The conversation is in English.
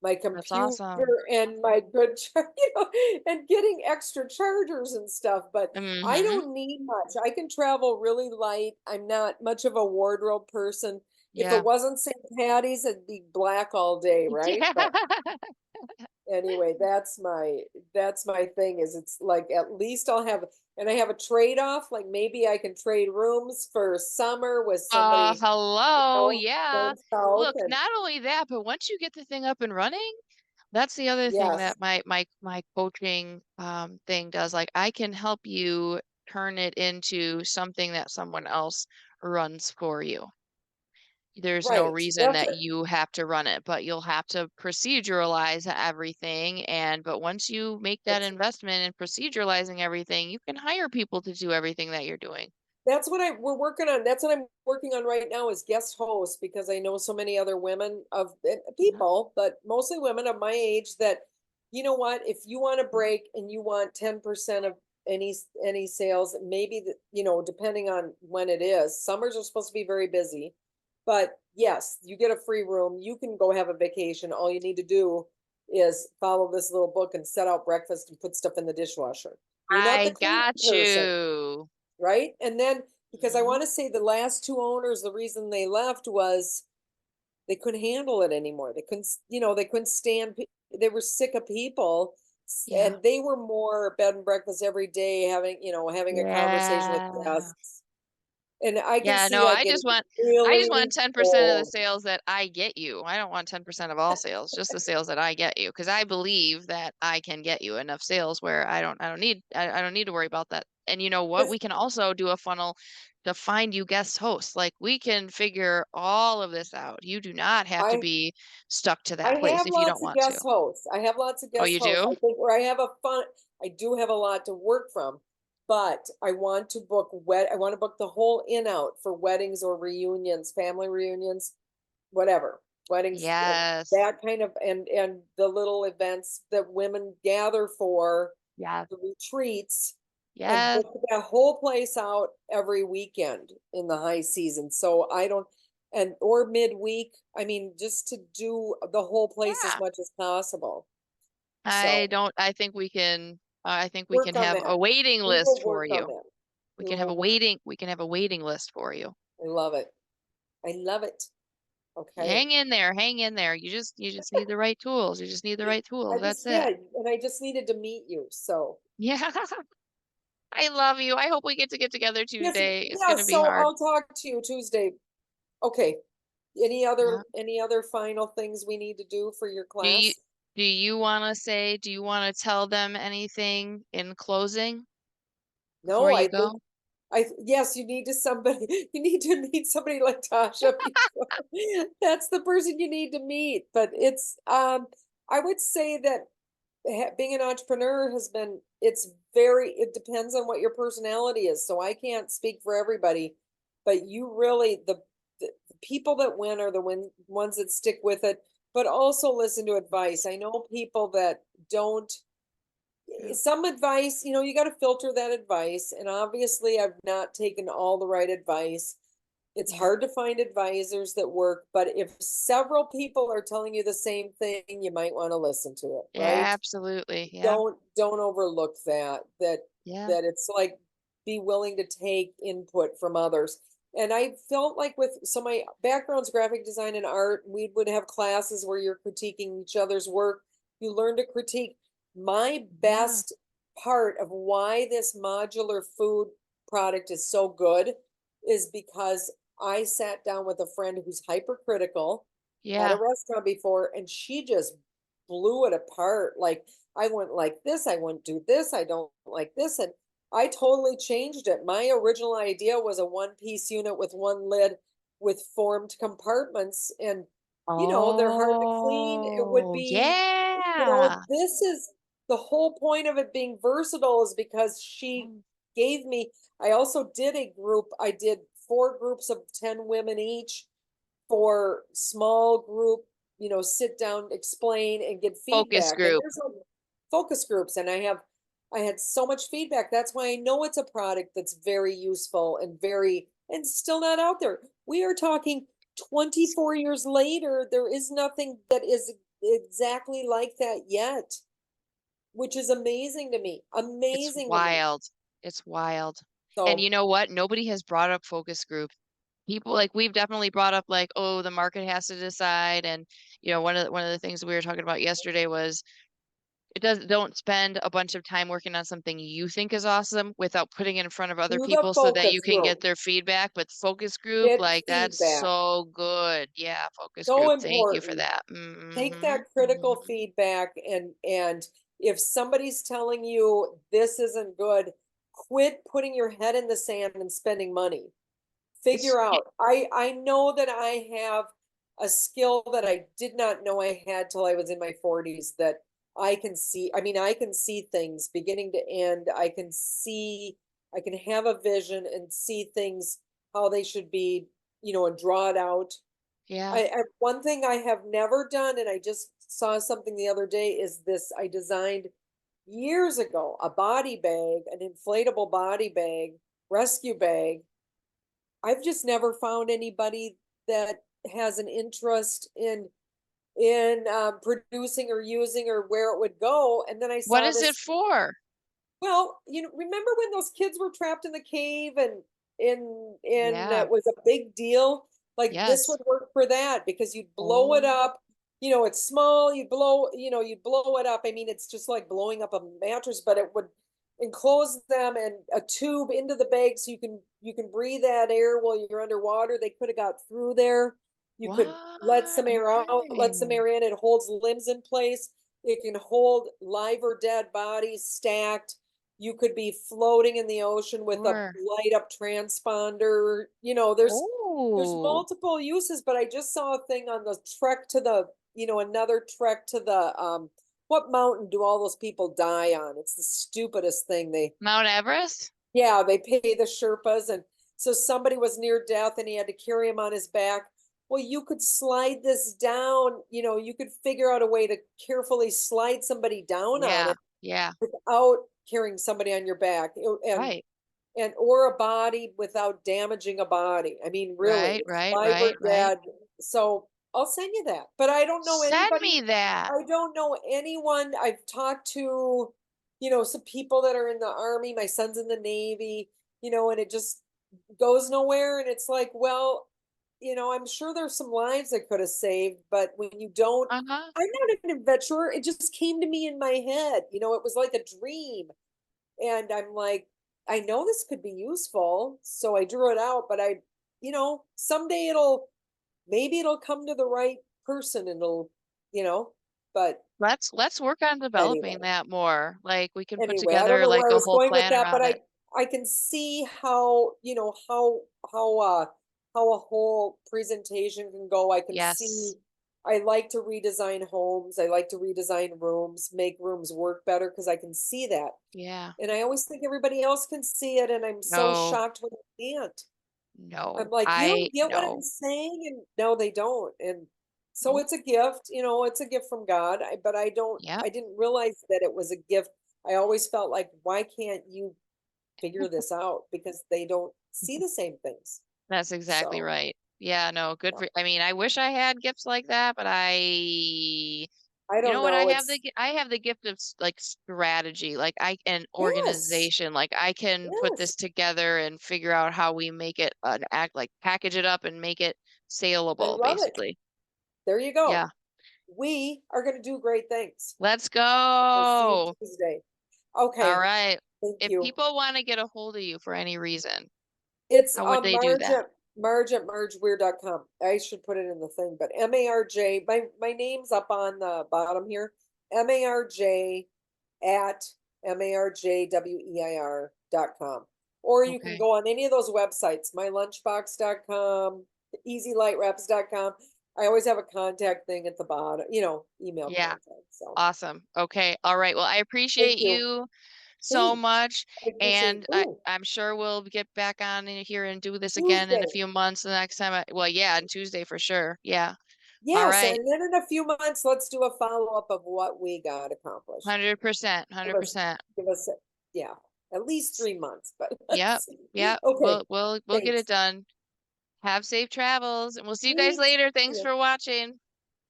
my That's computer awesome. and my good and getting extra chargers and stuff, but I Mhm. don't need much. I can travel really light. I'm not much of a wardrobe person. If it Yeah. wasn't St. Patty's, it'd be black all day, right? But anyway, that's my thing is it's like at least I'll have and I have a trade-off, like maybe I can trade rooms for summer with somebody, Hello. Yeah. down south Look, and not only that, but once you get the thing up and running, that's the other thing yes, that my coaching thing does. Like I can help you turn it into something that someone else runs for you. There's no right. reason That's that you have to run it, but you'll have to proceduralize everything. And but once you make that that's investment in proceduralizing everything, you can hire people to do everything that you're doing. That's what we're working on. That's what I'm working on right now is guest host because I know so many other women of Yeah. people, but mostly women of my age that, you know what, if you want a break and you want 10% of any sales, maybe depending on when it is. Summers are supposed to be very busy, but yes, you get a free room. You can go have a vacation. All you need to do is follow this little book and set out breakfast and put stuff in the dishwasher. You're not the I cleaning got person, you. right? And then because I Mhm. want to say the last two owners, the reason they left was they couldn't handle it anymore. They couldn't, they couldn't stand. They were sick of people, Yeah. and they were more bed and breakfast every day, having a conversation with Yeah. guests. And I can Yeah, see no, that getting I just want really 10% of the old. sales that I get you. I don't want 10% of all sales, just the sales that I get you, because I believe that I can get you enough sales where I don't need to worry about that. And you know what? Because We can also do a funnel to find you guest hosts. Like we can figure all of this out. You do not have to I be stuck to I that place have if you lots don't of want to. guest hosts. I have lots of Oh, guest you hosts. do? I think where I do have a lot to work from, but I want to book the whole in out for weddings or reunions, family reunions, whatever. Weddings, Yes. that kind of and the little events that women gather for Yeah. the retreats and Yes. book that whole place out every weekend in the high season. So I don't and or midweek. I mean, just to do the whole place as Yeah. much as possible. I So don't I think we work can on have a that. waiting We will list for work on you. that. We will work. We can have a waiting list for you. I love it. I love it. Okay. Hang in there. You just need the right tools. You just need the right tools. That's it. And I just needed to meet you. So Yeah. I love you. I hope we get together yes, Tuesday. It's yeah. gonna be So hard. I'll talk to you Tuesday. Okay. Yeah. Any other final things we need to do for your Do you class? do you wanna tell them anything in closing before No, you I think go? yes, you need to meet somebody like Tasha before that's the person you need to meet. But I would say that being an entrepreneur it depends on what your personality is. So I can't speak for everybody, but you really the people that win are ones that stick with it, but also listen to advice. I know people that don't Yeah. some advice, you got to filter that advice. And obviously, I've not taken all the right advice. It's Yeah. hard to find advisors that work, but if several people are telling you the same thing, you might want to listen to it, right? Absolutely. Yeah. Don't overlook Yeah. that it's like be willing to take input from others. And I felt like my background's graphic design and art, we would have classes where you're critiquing each other's work. You learn to critique. My Yeah. best part of why this modular food product is so good is because I sat down with a friend who's hypercritical, had a Yeah. restaurant before, and she just blew it apart. Like, I went like this, I wouldn't do this, I don't like this. And I totally changed it. My original idea was a one-piece unit with one lid with formed compartments. And, they're hard to clean. It would Oh, be, yeah. this is the whole point of it being versatile is because she Mm. gave me, I also did I did four groups of 10 women each for small group, sit down, explain, and get Focus feedback. And group. there's like focus groups, and I had so much feedback. That's why I know it's a product that's very useful and still not out there. We are talking 24 years later. There is nothing that is exactly like that yet, which is amazing to me. It's Amazing to me. wild. It's wild. And you So know what? Nobody has brought up focus group. People like we've definitely brought up like, oh, the market has to decide. And one of the things we were talking about yesterday was don't spend a bunch of time working on something you think is awesome without putting it in front of other do the people so that you focus can get group. their feedback. But focus group, Get like that's feedback. so good. Yeah, focus So group. Thank you for important. that. Take Mm-hmm. that critical Hmm. feedback, and if somebody's telling you this isn't good, quit putting your head in the sand and spending money. It's Figure out. I know that I have a skill that I did not know I had till I was in my 40s, that I can see. I mean, I can see things beginning to end. I can have a vision and see things how they should be, and draw it out. yeah. One thing I have never done, and I just saw something the other day, is this. I designed years ago a body bag, an inflatable body bag, rescue bag. I've just never found anybody that has an interest in producing or using or where it would go. And then I What saw is it this. for? Well, remember when those kids were trapped in the cave, and Yeah. it was a big deal? Like, this Yes. would work for that, because you'd blow it Oh, up. It's small, you'd blow it up. I mean, it's just like blowing up a mattress, but it would enclose them and a tube into the bag, so you can breathe that air while you're underwater. They could have got through there. You could let what? some air out, let some Okay. air in. It holds limbs in place. It can hold live or dead bodies stacked. You could be floating in the ocean with a Sure. light up transponder. There's Oh, multiple uses, but I just saw a thing on the trek to another trek to the what mountain do all those people die on? It's the stupidest thing. Mount Everest? Yeah, they pay the Sherpas, and so somebody was near death and he had to carry him on his back. Well, you could slide this down, you could figure out a way to carefully slide somebody down on Yeah. it Yeah. without carrying somebody on your back. Right. And or a body without damaging a body. I mean, really, Right. it's Right. live Right. or Right. dead. So I'll send you that. But I don't know Send anybody. me that. I don't know anyone. I've talked to, some people that are in the army. My son's in the Navy, and it just goes nowhere. And it's like, well, I'm sure there's some lives I could have saved, but when you don't, Uh-huh. I'm not an adventurer. It just came to me in my head. It was like a dream. And I'm like, I know this could be useful. So I drew it out, but someday maybe it'll come to the right person, and you know, but Let's work on anyway, developing that more. Like we can put I don't together know like where I a was whole going with plan that, but around it. I can see how a whole presentation can go. I can Yes. see. I like to redesign homes. I like to redesign rooms, make rooms work better, because I can see that. Yeah. And I always think everybody else can see it, and I'm so No. shocked when they can't. I'm No. like, "You I don't get what I'm no. saying?" And no, they don't. And so Nope. it's a gift, it's a gift from God. But Yep. I didn't realize that it was a gift. I always felt like, why can't you figure this out? Because they don't see the same things. That's exactly So, right. Yeah, no, good yeah. for I mean, I wish I had gifts like that, but I you don't know what I know. have It's I have the gift of like strategy, like I and yes, organization. Like I can put yes. this together and figure out how we make it an act like package it up and make it I saleable, love it. basically. There you go. Yeah. We are going to do great things. Let's We'll see you go. Tuesday. All Okay. right. Thank If you. people want to get a hold of you for any reason, It's how would they do that? Marge at mergeweir.com. I should put it in the thing, but MARJ, my name's up on the bottom here. MARJ at MARJWEIR.com. Or you can Okay. go on any of those websites, mylunchbox.com, easylightwraps.com. I always have a contact thing at the bottom, email Yeah. contact. So Awesome. Okay. All right. Well, I thank appreciate you. you so Thanks. much. I appreciate And ooh, I'm sure we'll get back on in here and do this again in a Tuesday. few months. The next time well, yeah, on Tuesday for sure. Yeah. All Yes, right. and then in a few months, let's do a follow-up of what we got accomplished. 100%. Give us, 100%. give us, yeah, at least 3 months, but Yep. let's see. Yep. Okay, We'll get it thanks. done. Have safe travels and we'll see you guys Thanks. later. Thanks Yeah, for watching.